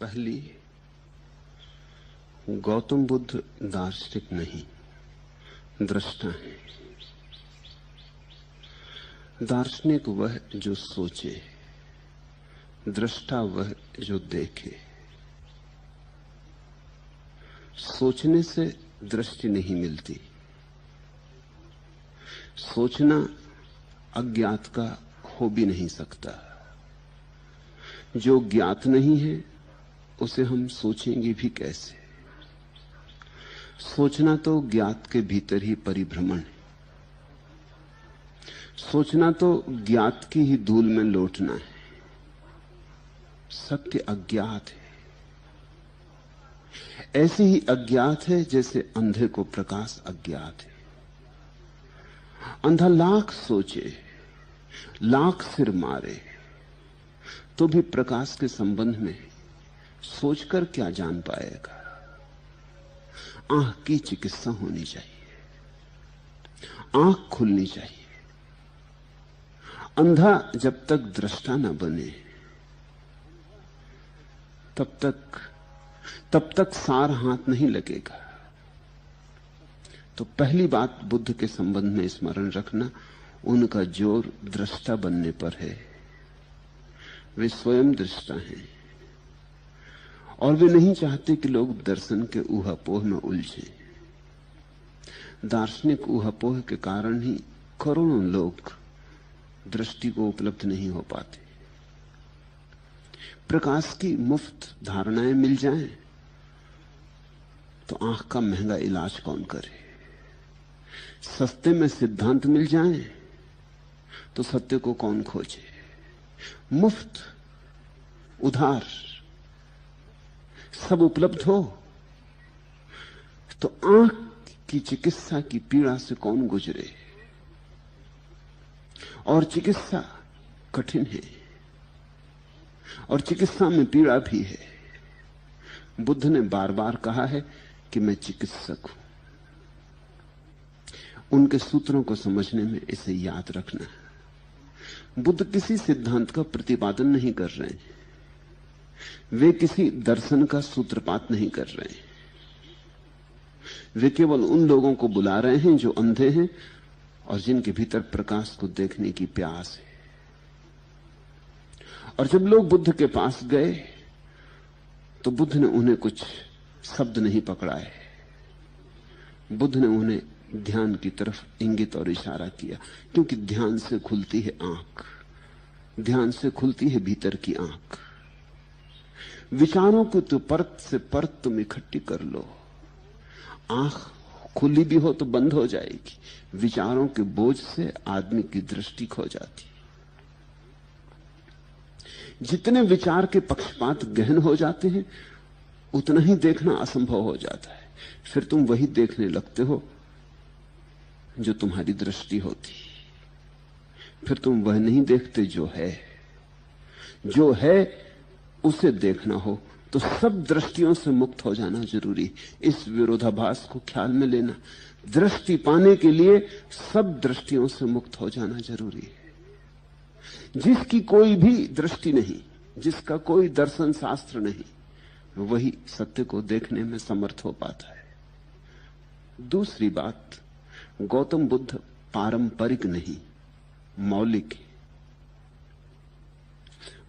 पहली, गौतम बुद्ध दार्शनिक नहीं, दृष्टा है। दार्शनिक वह जो सोचे, दृष्टा वह जो देखे। सोचने से दृष्टि नहीं मिलती। सोचना अज्ञात का हो भी नहीं सकता। जो ज्ञात नहीं है उसे हम सोचेंगे भी कैसे? सोचना तो ज्ञात के भीतर ही परिभ्रमण है। सोचना तो ज्ञात की ही धूल में लौटना है। सत्य अज्ञात है। ऐसे ही अज्ञात है जैसे अंधे को प्रकाश अज्ञात है। अंधा लाख सोचे, लाख सिर मारे, तो भी प्रकाश के संबंध में सोचकर क्या जान पाएगा? आंख की चिकित्सा होनी चाहिए, आंख खुलनी चाहिए। अंधा जब तक दृष्टा न बने तब तक सार हाथ नहीं लगेगा। तो पहली बात बुद्ध के संबंध में स्मरण रखना, उनका जोर दृष्टा बनने पर है। वे स्वयं दृष्टा हैं और वे नहीं चाहते कि लोग दर्शन के ऊहापोह में उलझे। दार्शनिक ऊहापोह के कारण ही करोड़ों लोग दृष्टि को उपलब्ध नहीं हो पाते। प्रकाश की मुफ्त धारणाएं मिल जाएं तो आंख का महंगा इलाज कौन करे? सस्ते में सिद्धांत मिल जाएं तो सत्य को कौन खोजे? मुफ्त, उधार सब उपलब्ध हो तो आंख की चिकित्सा की पीड़ा से कौन गुजरे? और चिकित्सा कठिन है और चिकित्सा में पीड़ा भी है। बुद्ध ने बार बार कहा है कि मैं चिकित्सक हूं। उनके सूत्रों को समझने में इसे याद रखना है। बुद्ध किसी सिद्धांत का प्रतिपादन नहीं कर रहे हैं। वे किसी दर्शन का सूत्रपात नहीं कर रहे हैं। वे केवल उन लोगों को बुला रहे हैं जो अंधे हैं और जिनके भीतर प्रकाश को देखने की प्यास है। और जब लोग बुद्ध के पास गए तो बुद्ध ने उन्हें कुछ शब्द नहीं पकड़ाए। बुद्ध ने उन्हें ध्यान की तरफ इंगित और इशारा किया, क्योंकि ध्यान से खुलती है आंख, ध्यान से खुलती है भीतर की आंख। विचारों को तो परत से परत तुम इकट्ठी कर लो, आंख खुली भी हो तो बंद हो जाएगी। विचारों के बोझ से आदमी की दृष्टि खो जाती। जितने विचार के पक्षपात गहन हो जाते हैं उतना ही देखना असंभव हो जाता है। फिर तुम वही देखने लगते हो जो तुम्हारी दृष्टि होती। फिर तुम वह नहीं देखते जो है। जो है उसे देखना हो तो सब दृष्टियों से मुक्त हो जाना जरूरी। इस विरोधाभास को ख्याल में लेना। दृष्टि पाने के लिए सब दृष्टियों से मुक्त हो जाना जरूरी है। जिसकी कोई भी दृष्टि नहीं, जिसका कोई दर्शन शास्त्र नहीं, वही सत्य को देखने में समर्थ हो पाता है। दूसरी बात, गौतम बुद्ध पारंपरिक नहीं, मौलिक है।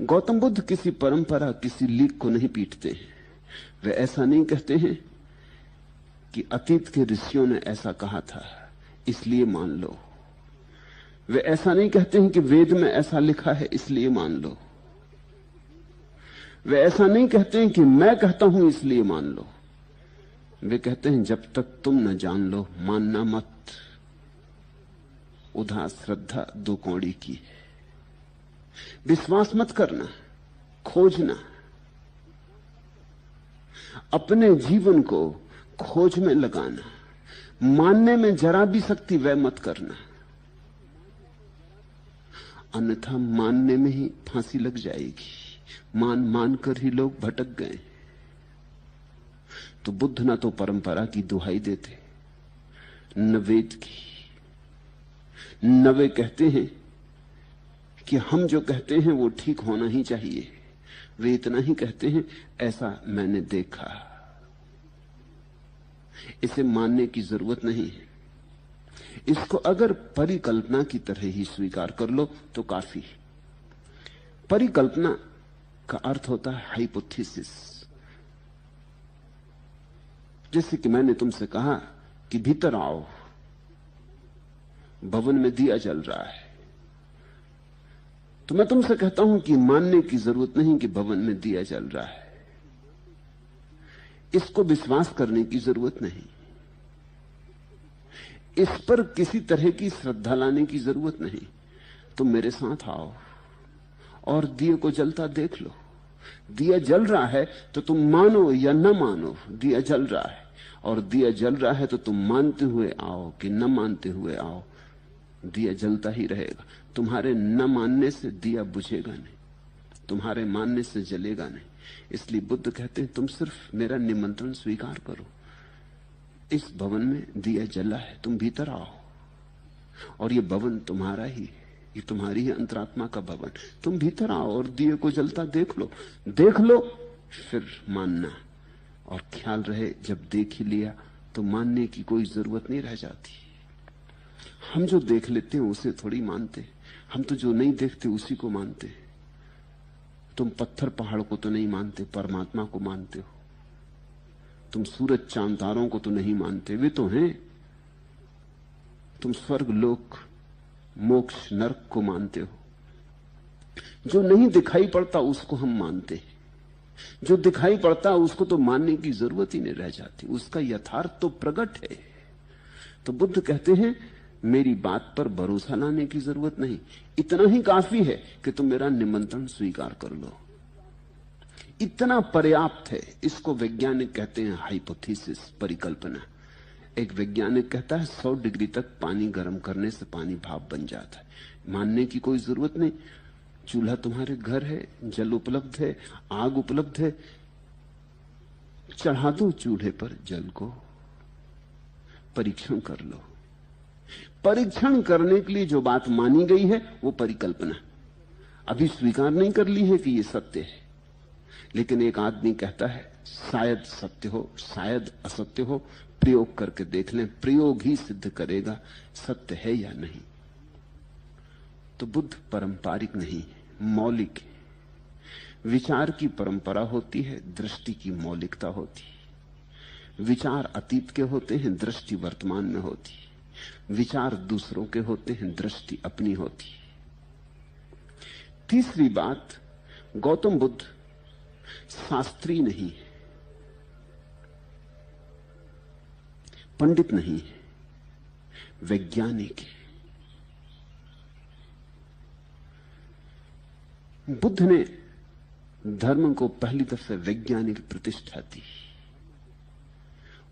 गौतम बुद्ध किसी परंपरा, किसी लीक को नहीं पीटते हैं। वे ऐसा नहीं कहते हैं कि अतीत के ऋषियों ने ऐसा कहा था इसलिए मान लो। वे ऐसा नहीं कहते हैं कि वेद में ऐसा लिखा है इसलिए मान लो। वे ऐसा नहीं कहते हैं कि मैं कहता हूं इसलिए मान लो। वे कहते हैं जब तक तुम न जान लो मानना मत। उधार श्रद्धा दो कौड़ी की है। विश्वास मत करना, खोजना। अपने जीवन को खोज में लगाना। मानने में जरा भी शक्ति व्यय मत करना, अन्यथा मानने में ही फांसी लग जाएगी। मान मान कर ही लोग भटक गए। तो बुद्ध ना तो परंपरा की दुहाई देते, न वेद की। न वे कहते हैं कि हम जो कहते हैं वो ठीक होना ही चाहिए। वे इतना ही कहते हैं, ऐसा मैंने देखा। इसे मानने की जरूरत नहीं है। इसको अगर परिकल्पना की तरह ही स्वीकार कर लो तो काफी। परिकल्पना का अर्थ होता है हाइपोथेसिस। जैसे कि मैंने तुमसे कहा कि भीतर आओ, भवन में दिया जल रहा है, तो मैं तुमसे कहता हूं कि मानने की जरूरत नहीं कि भवन में दिया जल रहा है। इसको विश्वास करने की जरूरत नहीं, इस पर किसी तरह की श्रद्धा लाने की जरूरत नहीं। तुम मेरे साथ आओ और दिए को जलता देख लो। दिया जल रहा है तो तुम मानो या न मानो, दिया जल रहा है। और दिया जल रहा है तो तुम मानते हुए आओ कि न मानते हुए आओ, दिया जलता ही रहेगा। तुम्हारे न मानने से दिया बुझेगा नहीं, तुम्हारे मानने से जलेगा नहीं। इसलिए बुद्ध कहते हैं तुम सिर्फ मेरा निमंत्रण स्वीकार करो। इस भवन में दिया जला है, तुम भीतर आओ, और ये भवन तुम्हारा ही है, ये तुम्हारी ही अंतरात्मा का भवन। तुम भीतर आओ और दिए को जलता देख लो। देख लो फिर मानना। और ख्याल रहे, जब देख ही लिया तो मानने की कोई जरूरत नहीं रह जाती। हम जो देख लेते हैं उसे थोड़ी मानते, हम तो जो नहीं देखते उसी को मानते। तुम पत्थर पहाड़ को तो नहीं मानते, परमात्मा को मानते हो। तुम सूरज चांद तारों को तो नहीं मानते, वे तो हैं। तुम स्वर्ग लोक मोक्ष नरक को मानते हो। जो नहीं दिखाई पड़ता उसको हम मानते हैं, जो दिखाई पड़ता उसको तो मानने की जरूरत ही नहीं रह जाती, उसका यथार्थ तो प्रकट है। तो बुद्ध कहते हैं मेरी बात पर भरोसा लाने की जरूरत नहीं, इतना ही काफी है कि तुम मेरा निमंत्रण स्वीकार कर लो। इतना पर्याप्त है। इसको वैज्ञानिक कहते हैं हाइपोथेसिस, परिकल्पना। एक वैज्ञानिक कहता है 100 डिग्री तक पानी गर्म करने से पानी भाप बन जाता है। मानने की कोई जरूरत नहीं। चूल्हा तुम्हारे घर है, जल उपलब्ध है, आग उपलब्ध है, चढ़ा दो चूल्हे पर जल को, परीक्षण कर लो। परीक्षण करने के लिए जो बात मानी गई है वो परिकल्पना, अभी स्वीकार नहीं कर ली है कि ये सत्य है। लेकिन एक आदमी कहता है शायद सत्य हो, शायद असत्य हो, प्रयोग करके देख लें, प्रयोग ही सिद्ध करेगा सत्य है या नहीं। तो बुद्ध पारंपरिक नहीं, मौलिक है। विचार की परंपरा होती है, दृष्टि की मौलिकता होती है। विचार अतीत के होते हैं, दृष्टि वर्तमान में होती है। विचार दूसरों के होते हैं, दृष्टि अपनी होती है। तीसरी बात, गौतम बुद्ध शास्त्री नहीं है, पंडित नहीं है, वैज्ञानिक है। बुद्ध ने धर्म को पहली दफे वैज्ञानिक प्रतिष्ठा दी।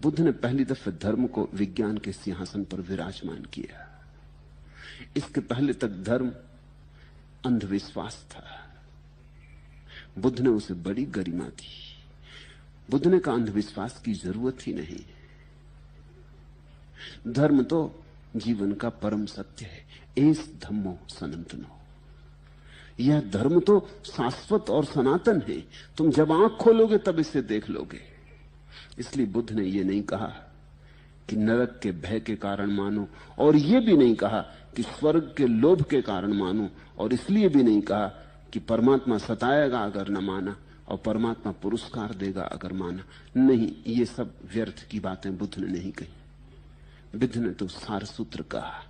बुद्ध ने पहली दफे धर्म को विज्ञान के सिंहासन पर विराजमान किया। इसके पहले तक धर्म अंधविश्वास था, बुद्ध ने उसे बड़ी गरिमा दी। बुद्ध ने कहा अंधविश्वास की जरूरत ही नहीं, धर्म तो जीवन का परम सत्य है। एस धम्मो सनातनो, यह धर्म तो शाश्वत और सनातन है। तुम जब आंख खोलोगे तब इसे देख लोगे। इसलिए बुद्ध ने यह नहीं कहा कि नरक के भय के कारण मानो, और यह भी नहीं कहा कि स्वर्ग के लोभ के कारण मानो, और इसलिए भी नहीं कहा कि परमात्मा सताएगा अगर न माना और परमात्मा पुरस्कार देगा अगर माना। नहीं, ये सब व्यर्थ की बातें बुद्ध ने नहीं कही। बुद्ध ने तो सार सूत्र कहा।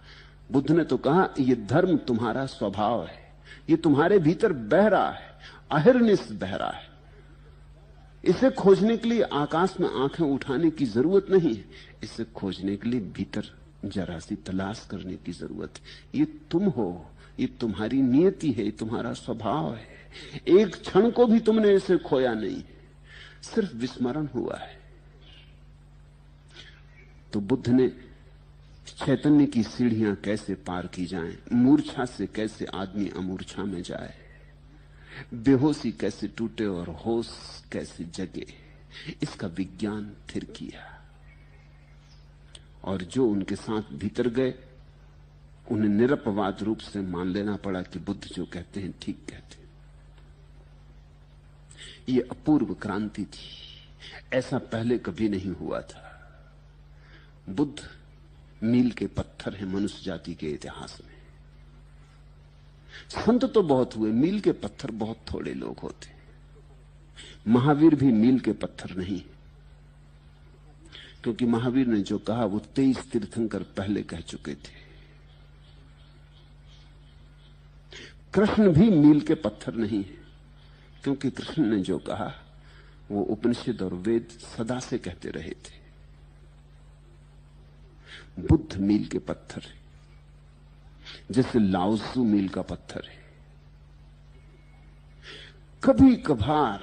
बुद्ध ने तो कहा यह धर्म तुम्हारा स्वभाव है, ये तुम्हारे भीतर बह रहा है, अहिर्निश बह रहा है। इसे खोजने के लिए आकाश में आंखें उठाने की जरूरत नहीं है, इसे खोजने के लिए भीतर जरा सी तलाश करने की जरूरत है। ये तुम हो, ये तुम्हारी नियति है, तुम्हारा स्वभाव है। एक क्षण को भी तुमने इसे खोया नहीं, सिर्फ विस्मरण हुआ है। तो बुद्ध ने चैतन्य की सीढ़ियां कैसे पार की जाएं, मूर्छा से कैसे आदमी अमूर्छा में जाए, बेहोशी कैसे टूटे और होश कैसे जगे, इसका विज्ञान थिर किया। और जो उनके साथ भीतर गए उन्हें निरपवाद रूप से मान लेना पड़ा कि बुद्ध जो कहते हैं ठीक कहते हैं। ये अपूर्व क्रांति थी, ऐसा पहले कभी नहीं हुआ था। बुद्ध मील के पत्थर हैं मनुष्य जाति के इतिहास में। संत तो बहुत हुए, मील के पत्थर बहुत थोड़े लोग होते। महावीर भी मील के पत्थर नहीं, क्योंकि महावीर ने जो कहा वो 23 तीर्थंकर पहले कह चुके थे। कृष्ण भी मील के पत्थर नहीं है, क्योंकि कृष्ण ने जो कहा वो उपनिषद और वेद सदा से कहते रहे थे। बुद्ध मील के पत्थर है, जैसे लाओत्सु मील का पत्थर है। कभी कभार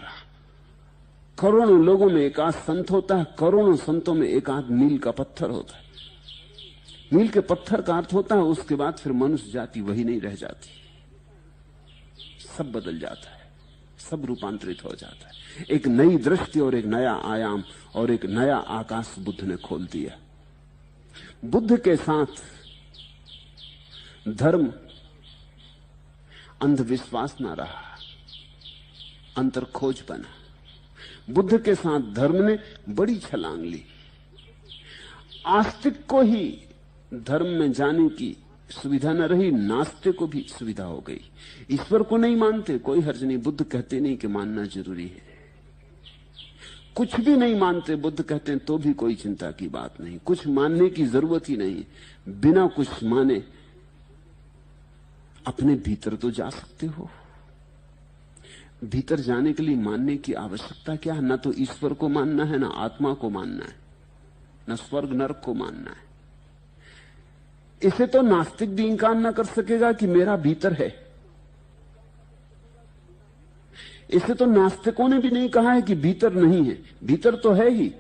करोड़ों लोगों में एक आध संत होता है, करोड़ों संतों में एक आध मील का पत्थर होता है। मील के पत्थर का अर्थ होता है उसके बाद फिर मनुष्य जाति वही नहीं रह जाती, सब बदल जाता है, सब रूपांतरित हो जाता है। एक नई दृष्टि और एक नया आयाम और एक नया आकाश बुद्ध ने खोल दिया। बुद्ध के साथ धर्म अंधविश्वास ना रहा, अंतर खोज बना। बुद्ध के साथ धर्म ने बड़ी छलांग ली। आस्तिक को ही धर्म में जाने की सुविधा न रही, नास्तिक को भी सुविधा हो गई। ईश्वर को नहीं मानते, कोई हर्ज नहीं, बुद्ध कहते नहीं कि मानना जरूरी है। कुछ भी नहीं मानते, बुद्ध कहते हैं तो भी कोई चिंता की बात नहीं, कुछ मानने की जरूरत ही नहीं। बिना कुछ माने अपने भीतर तो जा सकते हो। भीतर जाने के लिए मानने की आवश्यकता क्या है? ना तो ईश्वर को मानना है, ना आत्मा को मानना है, ना स्वर्ग नरक को मानना है। इसे तो नास्तिक भी इंकार ना कर सकेगा कि मेरा भीतर है। इसे तो नास्तिकों ने भी नहीं कहा है कि भीतर नहीं है, भीतर तो है ही।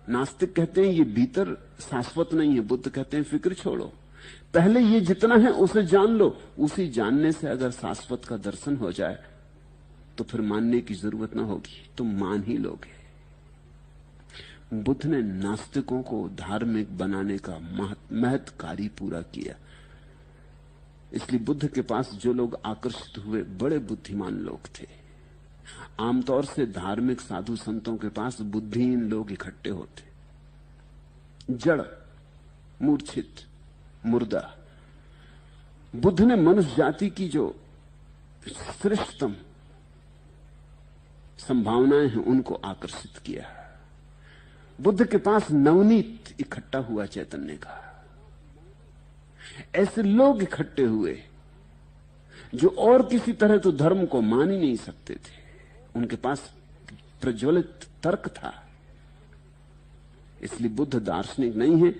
नास्तिक कहते हैं ये भीतर शाश्वत नहीं है, बुद्ध कहते हैं फिक्र छोड़ो, पहले ये जितना है उसे जान लो। उसी जानने से अगर शाश्वत का दर्शन हो जाए तो फिर मानने की जरूरत ना होगी, तुम मान ही लोगे। बुद्ध ने नास्तिकों को धार्मिक बनाने का महत् कार्य पूरा किया। इसलिए बुद्ध के पास जो लोग आकर्षित हुए बड़े बुद्धिमान लोग थे। आमतौर से धार्मिक साधु संतों के पास बुद्धिहीन लोग इकट्ठे होते, जड़, मूर्छित, मुर्दा। बुद्ध ने मनुष्य जाति की जो श्रेष्ठतम संभावनाएं हैं उनको आकर्षित किया। बुद्ध के पास नवनीत इकट्ठा हुआ चैतन्य का। ऐसे लोग इकट्ठे हुए जो और किसी तरह तो धर्म को मान ही नहीं सकते थे। उनके पास प्रज्वलित तर्क था। इसलिए बुद्ध दार्शनिक नहीं है,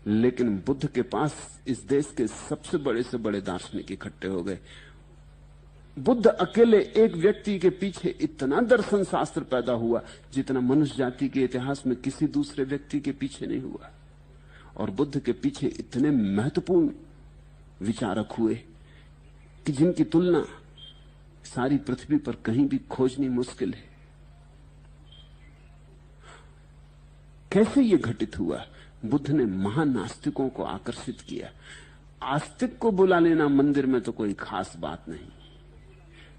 लेकिन बुद्ध के पास इस देश के सबसे बड़े से बड़े दार्शनिक इकट्ठे हो गए। बुद्ध अकेले एक व्यक्ति के पीछे इतना दर्शन शास्त्र पैदा हुआ जितना मनुष्य जाति के इतिहास में किसी दूसरे व्यक्ति के पीछे नहीं हुआ। और बुद्ध के पीछे इतने महत्वपूर्ण विचारक हुए कि जिनकी तुलना सारी पृथ्वी पर कहीं भी खोजनी मुश्किल है। कैसे यह घटित हुआ? बुद्ध ने महानास्तिकों को आकर्षित किया। आस्तिक को बुला लेना मंदिर में तो कोई खास बात नहीं,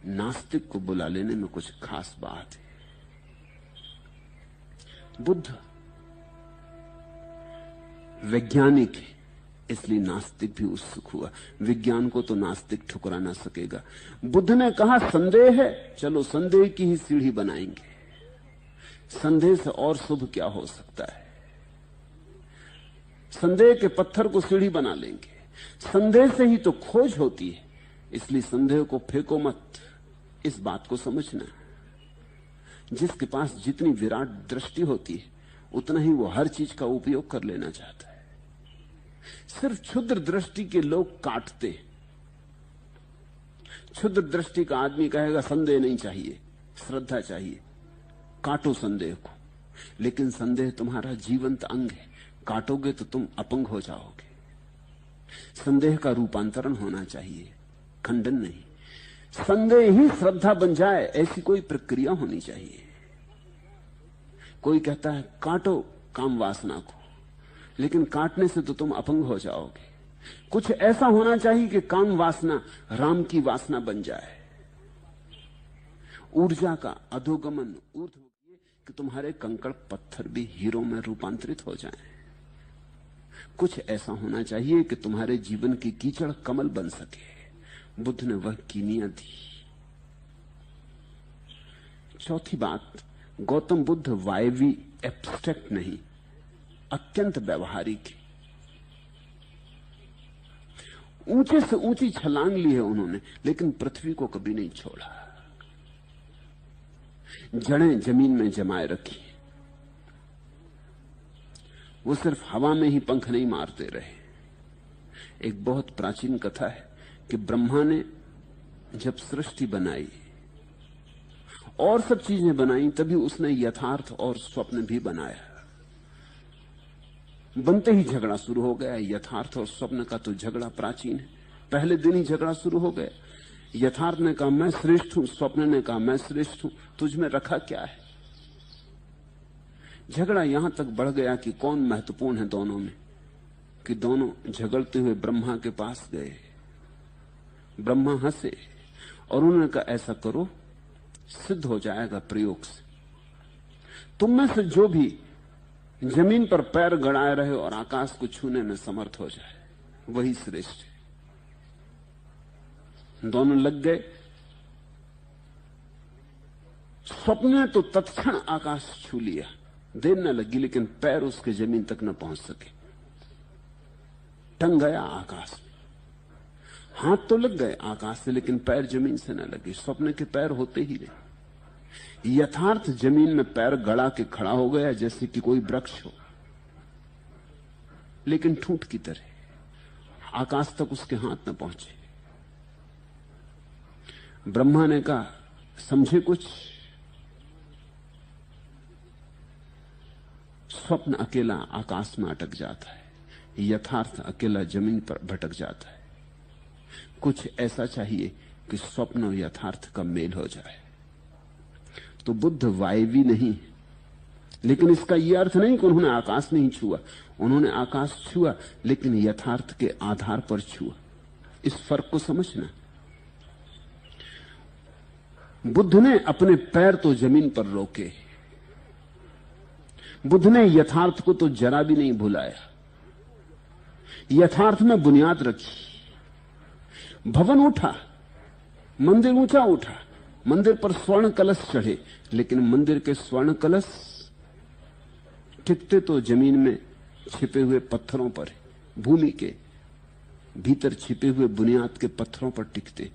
नास्तिक को बुला लेने में कुछ खास बात है। बुद्ध वैज्ञानिक है, इसलिए नास्तिक भी उत्सुक हुआ। विज्ञान को तो नास्तिक ठुकरा ना सकेगा। बुद्ध ने कहा संदेह है, चलो संदेह की ही सीढ़ी बनाएंगे। संदेह से और शुभ क्या हो सकता है? संदेह के पत्थर को सीढ़ी बना लेंगे। संदेह से ही तो खोज होती है, इसलिए संदेह को फेंको मत। इस बात को समझना, जिसके पास जितनी विराट दृष्टि होती है उतना ही वो हर चीज का उपयोग कर लेना चाहता है। सिर्फ क्षुद्र दृष्टि के लोग काटते। क्षुद्र दृष्टि का आदमी कहेगा संदेह नहीं चाहिए, श्रद्धा चाहिए, काटो संदेह को। लेकिन संदेह तुम्हारा जीवंत अंग है, काटोगे तो तुम अपंग हो जाओगे। संदेह का रूपांतरण होना चाहिए, खंडन नहीं। संदेह ही श्रद्धा बन जाए ऐसी कोई प्रक्रिया होनी चाहिए। कोई कहता है काटो काम वासना को, लेकिन काटने से तो तुम अपंग हो जाओगे। कुछ ऐसा होना चाहिए कि काम वासना राम की वासना बन जाए। ऊर्जा का अधोगमन ऊर्ध्व कि तुम्हारे कंकड़ पत्थर भी हीरो में रूपांतरित हो जाएं। कुछ ऐसा होना चाहिए कि तुम्हारे जीवन की कीचड़ कमल बन सके। बुद्ध ने वह कीमिया दी। चौथी बात, गौतम बुद्ध वायवी एब्स्ट्रैक्ट नहीं, अत्यंत व्यवहारिक। ऊंचे से ऊंची छलांग ली है उन्होंने, लेकिन पृथ्वी को कभी नहीं छोड़ा। जड़ें जमीन में जमाए रखी। वो सिर्फ हवा में ही पंख नहीं मारते रहे। एक बहुत प्राचीन कथा है कि ब्रह्मा ने जब सृष्टि बनाई और सब चीजें बनाई, तभी उसने यथार्थ और स्वप्न भी बनाया। बनते ही झगड़ा शुरू हो गया। यथार्थ और स्वप्न का तो झगड़ा प्राचीन है, पहले दिन ही झगड़ा शुरू हो गया। यथार्थ ने कहा मैं श्रेष्ठ हूं, स्वप्न ने कहा मैं श्रेष्ठ हूं, तुझ में रखा क्या है। झगड़ा यहां तक बढ़ गया कि कौन महत्वपूर्ण है दोनों में, कि दोनों झगड़ते हुए ब्रह्मा के पास गए। ब्रह्मा हंसे और उन्होंने कहा ऐसा करो, सिद्ध हो जाएगा प्रयोग से, तुम में से जो भी जमीन पर पैर गड़ाए रहे और आकाश को छूने में समर्थ हो जाए, वही श्रेष्ठ है। दोनों लग गए। स्वप्न ने तो तत्क्षण आकाश छू लिया, देर न लगी, लेकिन पैर उसके जमीन तक न पहुंच सके, टंग गया आकाश में। हाथ तो लग गए आकाश से, लेकिन पैर जमीन से न लगे। स्वप्न के पैर होते ही नहीं। यथार्थ जमीन में पैर गड़ा के खड़ा हो गया जैसे कि कोई वृक्ष हो, लेकिन ठूंठ की तरह आकाश तक उसके हाथ न पहुंचे। ब्रह्मा ने कहा समझे कुछ? स्वप्न अकेला आकाश में अटक जाता है, यथार्थ अकेला जमीन पर भटक जाता है। कुछ ऐसा चाहिए कि स्वप्न और यथार्थ का मेल हो जाए। तो बुद्ध वायवी नहीं, लेकिन इसका यह अर्थ नहीं कि उन्होंने आकाश नहीं छुआ। उन्होंने आकाश छुआ, लेकिन यथार्थ के आधार पर छुआ। इस फर्क को समझना। बुद्ध ने अपने पैर तो जमीन पर रोके, बुद्ध ने यथार्थ को तो जरा भी नहीं भुलाया। यथार्थ में बुनियाद रखी, भवन उठा, मंदिर ऊंचा उठा, मंदिर पर स्वर्ण कलश चढ़े, लेकिन मंदिर के स्वर्ण कलश टिकते तो जमीन में छिपे हुए पत्थरों पर, भूमि के भीतर छिपे हुए बुनियाद के पत्थरों पर टिकते।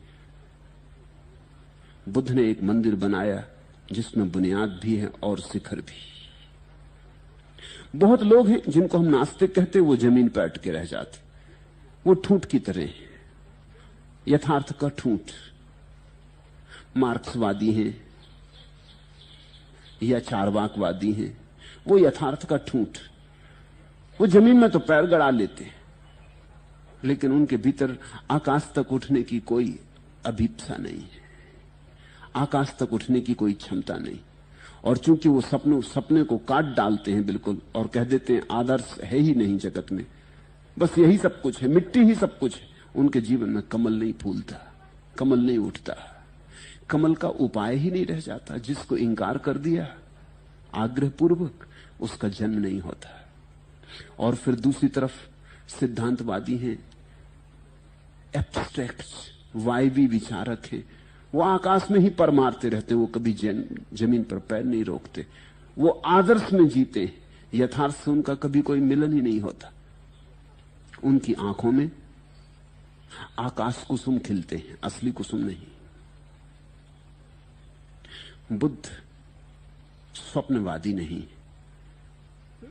बुद्ध ने एक मंदिर बनाया जिसमें बुनियाद भी है और शिखर भी। बहुत लोग हैं जिनको हम नास्तिक कहते, वो जमीन पर अटके रह जाते, वो ठूंठ की तरह है, यथार्थ का ठूंठ। मार्क्सवादी हैं या चारवाकवादी हैं, वो यथार्थ का ठूंठ। वो जमीन में तो पैर गड़ा लेते, लेकिन उनके भीतर आकाश तक उठने की कोई अभीप्सा नहीं है, आकाश तक उठने की कोई क्षमता नहीं। और चूंकि वो सपने को काट डालते हैं बिल्कुल, और कह देते हैं आदर्श है ही नहीं जगत में, बस यही सब कुछ है, मिट्टी ही सब कुछ है, उनके जीवन में कमल नहीं फूलता, कमल नहीं उठता, कमल का उपाय ही नहीं रह जाता। जिसको इंकार कर दिया आग्रहपूर्वक, उसका जन्म नहीं होता। और फिर दूसरी तरफ सिद्धांतवादी हैं, एब्स्ट्रैक्ट्स, वायवी विचारक हैं, वो आकाश में ही पर मारते रहते, वो कभी जमीन पर पैर नहीं रोकते, वो आदर्श में जीते, यथार्थ से उनका कभी कोई मिलन ही नहीं होता। उनकी आंखों में आकाश कुसुम खिलते हैं, असली कुसुम नहीं। बुद्ध स्वप्नवादी नहीं,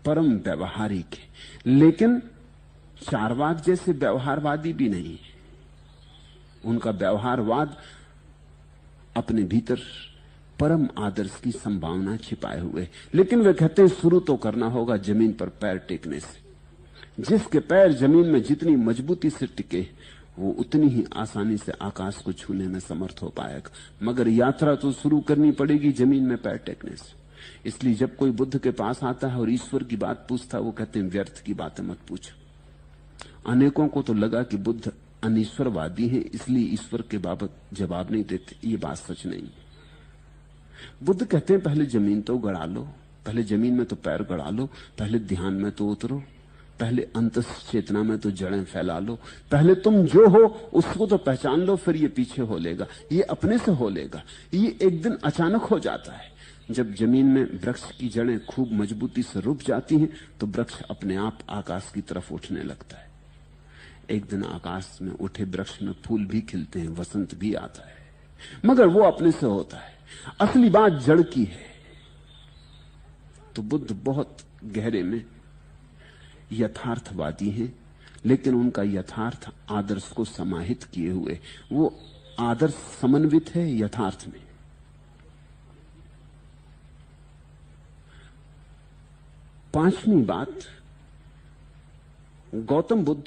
परम व्यवहारिक है, लेकिन चारवाक जैसे व्यवहारवादी भी नहीं। उनका व्यवहारवाद अपने भीतर परम आदर्श की संभावना छिपाए हुए, लेकिन वे कहते हैं शुरू तो करना होगा जमीन पर पैर टेकने से। जिसके पैर जमीन में जितनी मजबूती से टिके, वो उतनी ही आसानी से आकाश को छूने में समर्थ हो पाएगा। मगर यात्रा तो शुरू करनी पड़ेगी जमीन में पैर टेकने से। इसलिए जब कोई बुद्ध के पास आता है और ईश्वर की बात पूछता है, वो कहते हैं व्यर्थ की बातें मत पूछो। अनेकों को तो लगा कि बुद्ध अनीश्वरवादी हैं, इसलिए ईश्वर के बाबत जवाब नहीं देते। ये बात सच नहीं। बुद्ध कहते हैं पहले जमीन तो गड़ा लो, पहले जमीन में तो पैर गड़ा लो, पहले ध्यान में तो उतरो, पहले अंतस चेतना में तो जड़ें फैला लो, पहले तुम जो हो उसको तो पहचान लो, फिर ये पीछे हो लेगा, ये अपने से हो लेगा। ये एक दिन अचानक हो जाता है। जब जमीन में वृक्ष की जड़ें खूब मजबूती से रुक जाती हैं तो वृक्ष अपने आप आकाश की तरफ उठने लगता है। एक दिन आकाश में उठे वृक्ष में फूल भी खिलते हैं, वसंत भी आता है, मगर वो अपने से होता है। असली बात जड़ की है। तो बुद्ध बहुत गहरे में यथार्थवादी हैं, लेकिन उनका यथार्थ आदर्श को समाहित किए हुए, वो आदर्श समन्वित है यथार्थ में। पांचवी बात, गौतम बुद्ध